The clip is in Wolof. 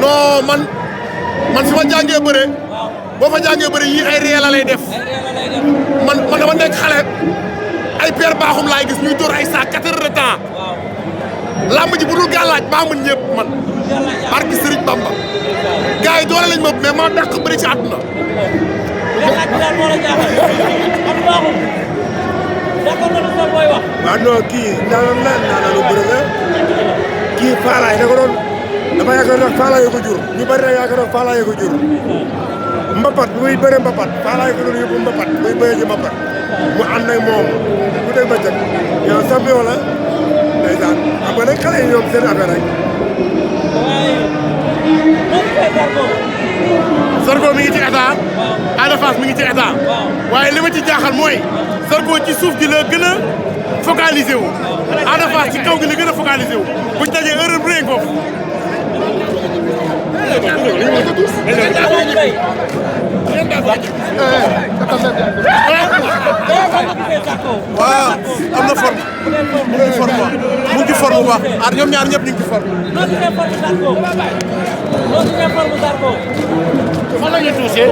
non man su ma jàngee bëre boo fa jàngee bëre yii ay réel la lay def man dama nekk xale ay père baaxum laay gis ñuy dóor ay saa 4 heures de temps lamb ji bu dul gàllaaj maa mën ñëpp man barki Serigne Bamba gars yi doole lañ ma mais maa dàq bëri ci àdduna. gàllaaj bi daal moo la jaaxal am baaxum d'accord nga lu sa booy wax. waaw non kii naanaanu bëre la kii faalaay da ko doon dama yaakaar nag faalaay ko jur ñu bari na yaakaar nag faalaay ko jur mbapat muy bëre mbapat faalaay ko doon yóbbu mbapat muy bëre ci mbapat mu ànd ak moom bu dee bëccëg yow champion la ndeysaan xam nga nag xale yi ñoom seen affaire rek. Zarko mi ngi ci état Ada Fass mi ngi ci état waaye li ma ci jaaxal mooy Zarko ci suuf gi la gën a focalisé wu Ada Fass ci kaw gi la gën a focalisé wu buñ dajee erreur bu rëy foofu. waaw am na forme mu ngi forme waaw mu ngi forme bu baax ak ñoom ñaar ñëpp ñu ngi ci forme. fan la ñuy touché.